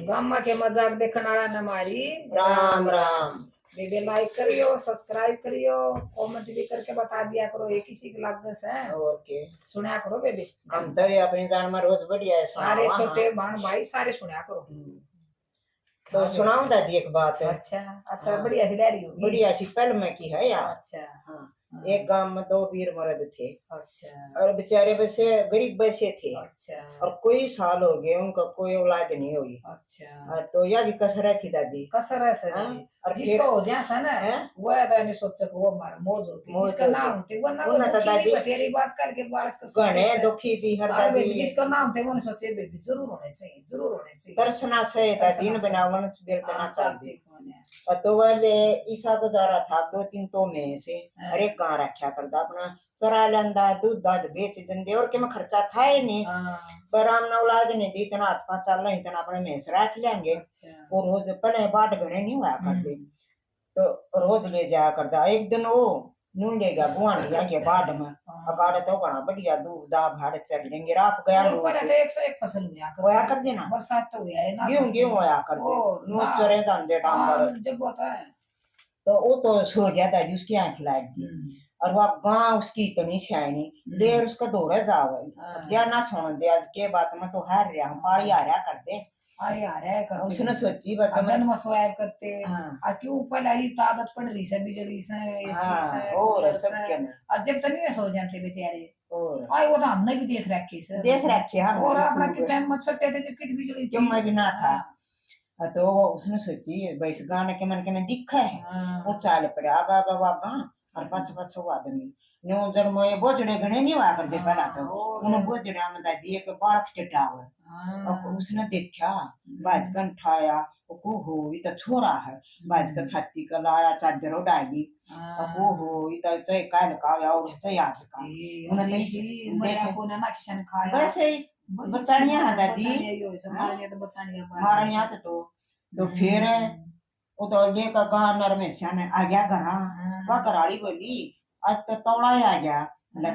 Gamma के मजाक देखने वाला न मारी राम राम। बेबे लाइक करियो, सब्सक्राइब करियो, कमेंट भी करके बता दिया करो ये किसी के लाग से ओके सुना करो बेबे। हम तो ये अपनी जान में रोज बढ़िया है सारे छोटे बहन भाई सारे सुना करो। तो सुनाऊं दादी एक बात है। अच्छा अच्छा बढ़िया सी डायरी होगी। बढ़िया सी पल में की है यार। अच्छा हाँ एक गांव में दो वीर मर्द थे। अच्छा और बेचारे वैसे गरीब वैसे थे। अच्छा और कोई साल हो गए उनका कोई औलाद नहीं हुई। अच्छा तो यह भी कसर थी दादी। कसर है सर। और जिसको हो जैसा ना वो है नहीं सोच सको वो मार मौज होती जिसका नाम थे वो ना तो दादी तेरी बात करके बात गणे दुखी भी हर दादी जिसका नाम थे वो सोचे बेबी जरूर होने चाहिए जरूर होने चाहिए दर्शना से दादी ने बनावन बेलतना चाहती। तो वाले ईसा गुजारा था 2-3 तो में से हर एक गांव रखा करता अपना चरा लेंदा दूध दाद बेच देंदे और के में खर्चा था ही नहीं। पर हम ना औलाद नहीं दी इतना हाथ पांच चल रहे इतना अपने में रख लेंगे। और रोज पहले बाट गणे नहीं हुआ करते तो रोज ले जाया करता। एक दिन वो नूंडेगा गुआंढिया के बाट में अकाड़ तो बड़ा बढ़िया दूध दा भाड़ चल लेंगे रात गया लोग पर तो 101 फसल होया कर देना बरसात तो हुआ है ना गेहूं होया कर दे नू चरे दांदे डांबर जब होता है तो वो तो सो गया था उसकी आंख लग गई। और वह गां उसकी इतनी शैनी देर उसका दौरे जावे क्या ना सुन दे आज के बात में तो हार रहा हूं पाड़ी आ रहा कर दे आई आ रहा है करते उसने सोची बात अदन मसवाय करते आ क्यों ऊपर आई तो आदत पड़ रही से बिजली से एसी से और सब क्या और जब तक नहीं सो जाते बेचारे और आई वो तो हमने भी देख रखे सर देख रखे हम और अपना के टाइम में छोटे थे जब कितनी बिजली क्यों मैं भी ना था। तो उसने सोची भाई इस गाने के मन के में दिखा है वो चाल पड़े आगा आगा वागा और पाछा पाछा वो आदमी नो जड़ मोए बोझड़े गणे नहीं हुआ करते पहला तो उन्होंने बोझड़ा में दादी एक बालक चटावे और उसने देखा बाजकन ठाया ओ हो ये तो छोरा है बाजकन छाती का लाया चादर डाली ओ हो ये तो चाय काल का और चाय आज का उन्होंने देख को ना किशन खाया वैसे बचानिया है दादी मारनिया तो फिर वो तो लेकर कहा नरमेशा ने आ गया घरा वह कराड़ी बोली आज तो तौड़ा आ गया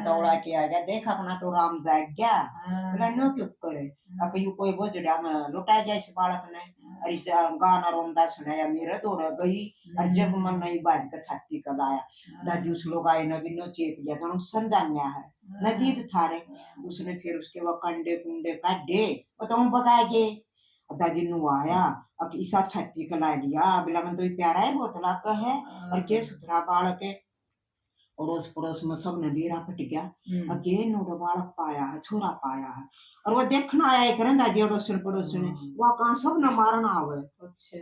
तौड़ा के आ गया देख अपना तो राम जाग गया बोला नो क्यों करे अब यू कोई बोझड़ा में लुटा गया इस बालक ने और इस गाना रोंदा सुनाया मेरे तो रह गई और जब मन नहीं बाज का छाती का लाया दादी उस लोग आए नबी नो चेप गया तो समझाना है नदी थारे उसने फिर उसके वो कंडे कुंडे काटे वो तो हम पकाएंगे दादी नु आया अब ईसा छाती का ला दिया बिला मन तो प्यारा है बहुत लाका है और के सुथरा बालक है अड़ोस पड़ोस में सब ने डेरा पट गया अगेन वो बालक पाया है छोरा पाया है और वो देखना आया एक रंदा जी अड़ोस पड़ोस ने वो कहां सब न मारना आवे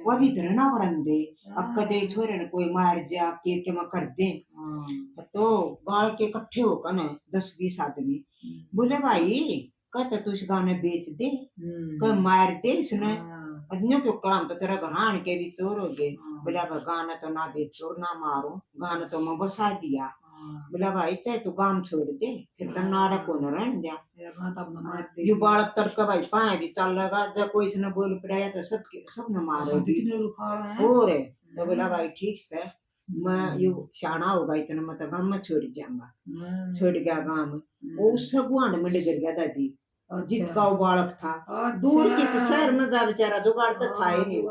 वो भी धरना पड़न दे अब कदे छोरे ने कोई मार जा के में कर दे तो बाल के इकट्ठे होकर न 10-20 आदमी बोले भाई कहते तू इस गाने बेच दे कह मार दे इसने अन्यों क्यों काम तो तेरा घरान के भी चोर हो गए बोला गाना तो ना बेचो ना मारो गाना तो मैं बसा दिया बोला भाई ते तू काम छोड़ दे फिर तो नाड़ा को न रहने दिया यू बालक तड़का भाई पाए भी चल लगा जब कोई इसने बोल पड़ाया तो सब न मारे और तो बोला भाई ठीक से मैं यू शाना होगा इतना मैं तो गांव में छोड़ जाऊंगा छोड़ गया गांव में वो उससे गुआंढ में डर गया दादी जितना वो बालक था दूर की तो शहर में जा बेचारा जुगाड़ तो था ही नहीं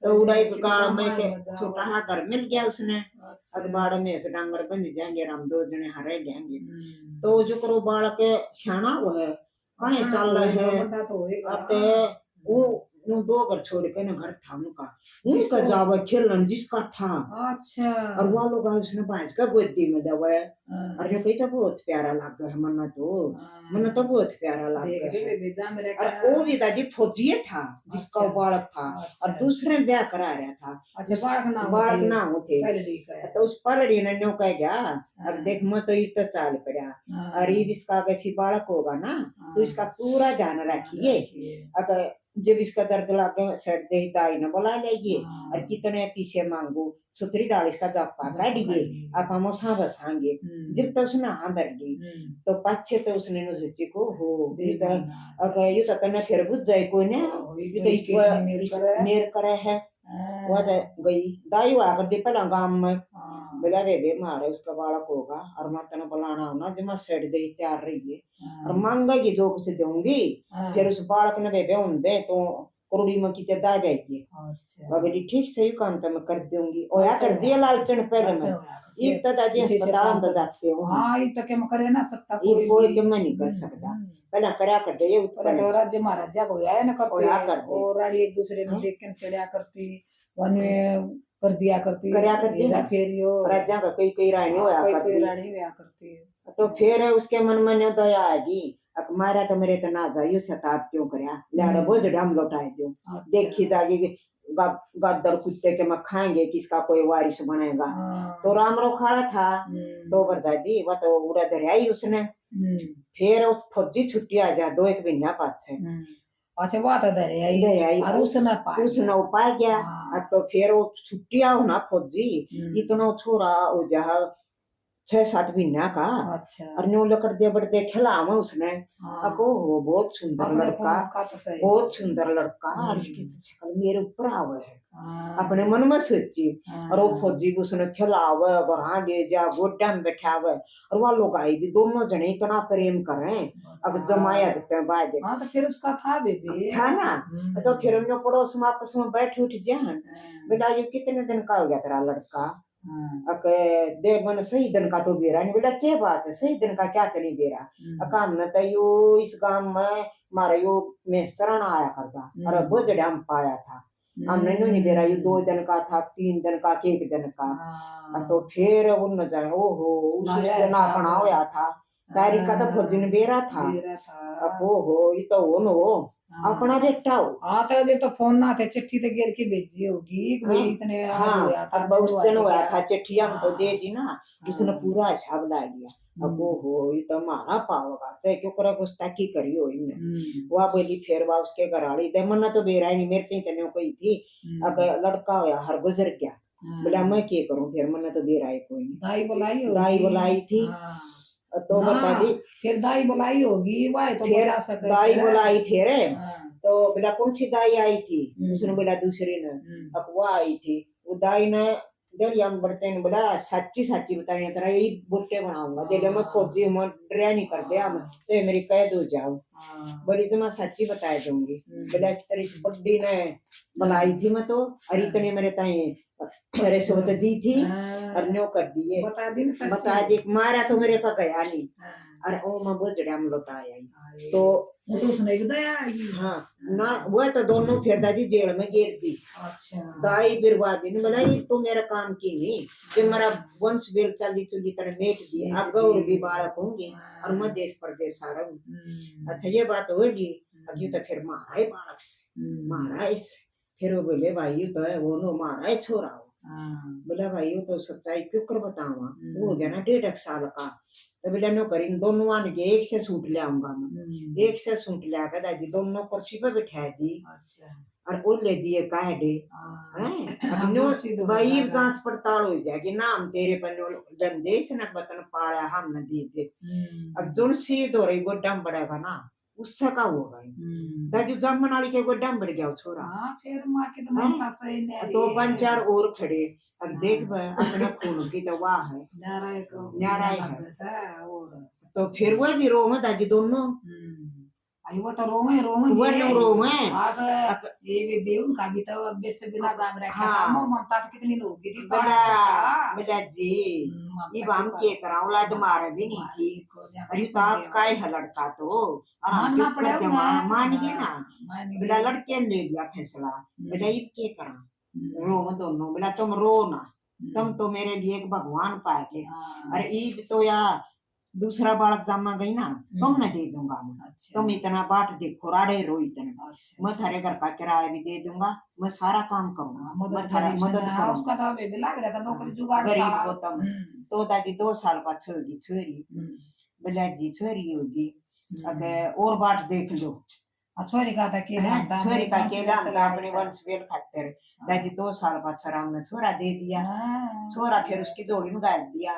तो उड़ाई के काल में के छोटा सा घर मिल गया उसने अखबार में से डांगर बन जाएंगे हम 2 जने हरे जाएंगे तो जो करो बालक शाना वो है कहीं चल रहे है अब वो 2 घर छोड़ के ना घर था उनका उसका जावा खेलन जिसका था अच्छा और वो लोग उसने बाज का गोदी में दवाया अरे भाई तो बहुत प्यारा लगा है मन्ना तो बहुत प्यारा लगा और वो भी दादी फौजी था जिसका बालक था और दूसरे ब्याह करा रहा था अच्छा बालक ना होते तो उस पलड़ी ने नो कह गया अब देख मैं तो इतना चाल पड़ा अरे इसका अगर बालक होगा ना तो इसका पूरा ध्यान रखिए अगर जब इसका दर्द लगे सेट दे दाई न बुला लेगी और कितने पीछे मांगू सुतरी डाल इसका जप्पा काटिए आप हम सा बसाएंगे जब तक उसने हाँ भर दी तो पाछे तो उसने न सोची को हो अगर ये तो कने फिर बुझ जाए कोई ने तो मेर करे है वो गई दाई आकर दे पहला गांव में बोला रे मारे उसका बालक होगा और माता ने बुलाना होना जब मैं सेट गई तैयार रही है और मांगेगी जो कुछ दूंगी फिर उस बालक ने बेबे होंगे तो कुरड़ी में की दा जाएगी अच्छा बोली ठीक सही काम तो मैं कर दूंगी और या कर दिया लालचन पहले में एक तो दादी इसी से अस्पताल काम में कर- जाते हो हाँ ये तो क्या मैं करे ना सकता ये कोई भी। के मैं नहीं कर सकता पहला करा कर दे ये पहले उत्पन्न डोरा जो महाराजा को आया ना करते और या कर दे और रानी एक दूसरे में हाँ? देख के चढ़िया करती वन में कर दिया करती करया करती हेरा ना। फेरियो राजा का कई रानी होया कोई करती रानी हुआ करती तो फिर उसके मन में न दया आएगी अक मारा तो मेरे तो ना जाइयो सताब क्यों करया लाड़ा बोझ डम लौटाए दो अच्छा। देखी जाएगी कि गद्दर कुत्ते के मैं खाएंगे किसका कोई वारिस बनेगा तो राम रो खाड़ा था तो बरदादी वह तो उड़ा दरियाई उसने फिर वो फौजी छुट्टी आ जा 2 एक महीना पाछे अच्छा वो तो दरियाई और उसने उपाय गया तो फिर वो छुट्टी आओ ना फौजी इतना छोरा वो जहा 6-7 महीना का अच्छा और न्यू लकड़ दे बड़े खिलावा उसने अको वो बहुत सुंदर लड़का बहुत सुंदर लड़का और इसकी शक्ल मेरे ऊपर आवे है अपने मन में सोची और वो फौजी को उसने खिलावे घर ले जा गोड्डा में बैठावे और वह लोग आई भी दोनों जने इतना प्रेम करें अब जमाया देते हैं बाद हाँ तो फिर उसका था बेबी था ना तो फिर उन पड़ोस में आपस में बैठ उठ जान बेटा ये कितने दिन का हो गया तेरा लड़का दे मन सही दिन का तो बेरा नहीं बेटा क्या बात है सही दिन का क्या नहीं बेरा काम न तो यो इस गांव में मारा यो मेस्तरण आया करता और वो जड़े हम पाया था हमने नहीं बेरा यो 2 दिन का था 3 दिन का 1 दिन का तो फिर उन जाने ओहो उस दिन अपना होया था तारीख का तो भोजन बेरा था अब ओहो ये तो वो नो अपना बेटा हो हाँ तो फोन ना थे चिट्ठी तो गिर के भेजी होगी भाई इतने हाँ अब उस दिन हुआ था चिट्ठी हमको दे दी ना उसने पूरा हिसाब ला दिया अब वो हो ये तो मारा पाओगा तो क्यों करा कुछ ताकि करी हो इनने वह बोली फिर वह उसके घराड़ी दे मना तो बेरा नहीं मेरे से तने कोई थी अब लड़का होया हर गुजर गया बोला मैं क्या करूं फिर मना तो बेरा है कोई नहीं दाई बुलाई थी तो बता दी फिर दाई बुलाई होगी वह तो फिर दाई बुलाई फिर तो बोला कौन सी दाई आई थी उसने बोला दूसरी ने अब वो आई थी वो दाई ने जड़िया में बढ़ते ने बोला सच्ची सच्ची बताने तेरा यही बुट्टे बनाऊंगा जेले मैं फौजी मैं डरिया नहीं कर दिया तो मेरी कैद हो जाओ बोली तो मैं सच्ची बता दूंगी बोला तेरी बड्डी ने बुलाई थी मैं तो अरे इतने मेरे ताई रिश्वत दी थी और न्यो कर दिए बता दी मारा तो मेरे पास गया नहीं और ओ मैं बोल जड़ा में लौटाया तो उसने दया हाँ ना वो तो दोनों फिर दादी जेल में गिर दी अच्छा दाई बिरवादी ने बोला ये तो मेरा काम की नहीं जो मेरा वंश बेल चली चुली तरह मेट दी आगे और भी बालक होंगे और मैं देश प्रदेश सारा हूँ अच्छा ये बात होगी अभी तो फिर मारा है बालक मारा है फिर वो बोले भाई तो है वो नो मारा है छोरा बोला भाई वो तो सच्चाई क्यों कर बताऊंगा वो हो गया ना 1.5 साल का तो बोला नो करी दोनों आने के एक से सूट ले आऊंगा मैं एक से सूट ले आकर दादी दोनों कुर्सी पे बिठा दी और वो ले दिए काहे भाई जांच पड़ताल हो जाएगी नाम तेरे पर जंदेश न बतन पाया हम न दी थे अब जोन सी दो रही गोड्डा बढ़ेगा ना उससे का होगा दादी जमन वाली के गोड्डा बढ़ गया छोरा फिर माँ के तो मनता सही नहीं तो 5-4 और खड़े अब देख अपना खून की तो वाह है न्यारा है तो फिर वो भी रोम दादी दोनों आई वो तो रोम है ये भी बेउन का भी तो बेस बिना जाम रखा था ममता तो कितनी लोग थी बड़ा जी ये हम के कराऊं लाद मारे भी नहीं थी अरे ताप काय है लड़का तो और हम मानना पड़ेगा मान गए ना बोला लड़के ने ले लिया फैसला बोला ये के करा रो मत दोनों बोला तुम रो ना तुम तो मेरे लिए एक भगवान पाए अरे ईद तो यार दूसरा बालक जमा गई ना तुम न दे दूंगा मैं तुम इतना बाट देखो राड़े रो इतना मैं थारे घर का किराया भी दे दूंगा मैं सारा काम करूंगा मैं थारा मदद करूंगा उसका तो भी लग रहा था नौकरी जुगाड़ गरीब हो तुम तो दादी 2 साल बाद छोड़ी छोरी बोला जी छोरी होगी अगर और बाट देख लो छोरी का था छोरी का केला अपने वंश बेल खातिर दादी 2 साल बाद सराम ने छोरा दे दिया छोरा फिर उसकी जोड़ी में गाड़ दिया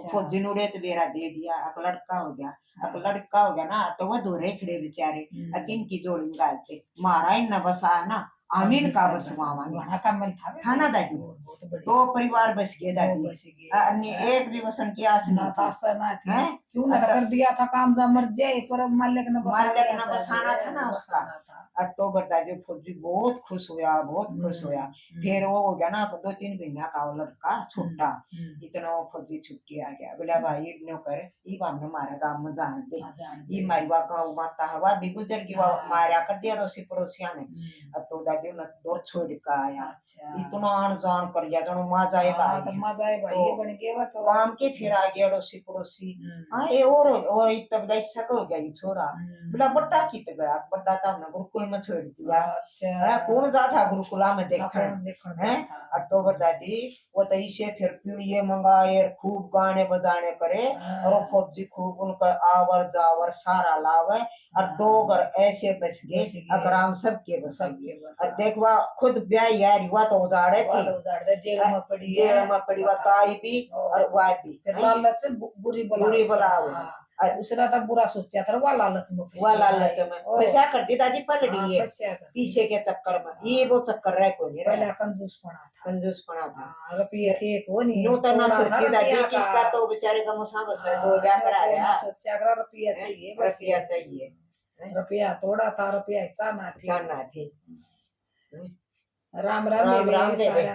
फौजी नुड़े तो बेरा दे दिया अब लड़का हो गया ना तो वो दोरे खड़े बेचारे अकिन की जोड़ी में गाड़ते मारा इन न बसा ना आमीन का बसवावा था ना दादी तो परिवार बस गए दादी एक भी वसन की आस नहीं क्यों ना कर दिया था काम जब मर जाए, पर मालिक ने मालिक ने ऐसा बसाना था ना उसका। बसाना था। अब तो बताइए फौजी बहुत खुश हुआ, बहुत खुश हुआ। फिर वो हो गया ना 2-3 महीना का वो लड़का छुट्टा, इतना वो फौजी छुट्टी आ गया। बोला भाई इग्नो कर, ये हमने हमारे गाँव में जान दे, ये मारी वा गाँव माता हवा भी गुजर की मारा कर दिया अड़ोसी पड़ोसिया ने। अब तो दादी ने दौड़ छोड़ का आया, इतना आन जान कर गया जनो माँ जाए भाई, मजा है भाई, ये बन गया तो काम के फिर आ गया अड़ोसी पड़ोसी। हाँ ये और तब दशक हो गया ये छोरा। बोला बट्टा कित गया, बट्टा तो हमने गुरुकुल में छोड़ दिया। है कौन जाता गुरुकुला में देखने हैं। अब तो बता दी वो तो इसे फिर पीड़िए मंगाए, खूब गाने बजाने करे, और वो फौजी खूब उनका आवर जावर सारा लावे, और 2 घर ऐसे बस गए अगर हम सबके बस गए। और देखवा खुद ब्याह यार हुआ तो उजाड़े थी, जेल में पड़ी जेल में पड़ी हुआ ताई भी और वाई भी, फिर लालच बुरी बुरी बलाओ। और उसने तो बुरा सोचा था, वो लालच में वह लालच में फंसा कर दी दादी पलड़ी है फंसा कर पीछे के चक्कर में। ये वो चक्कर रह कोई नहीं पहले रहा, कंजूस पड़ा था, कंजूस पड़ा था। रुपये थे को नहीं, यूं तो ना थोड़ा सोची था दादी रुपया किसका तो बेचारे का मुसाबस है, तो ब्याह करा रहा सोचा कर रुपया चाहिए, बस रुपया चाहिए, रुपया थोड़ा था, रुपया चाहना थी। जाना थी। राम राम राम राम सारा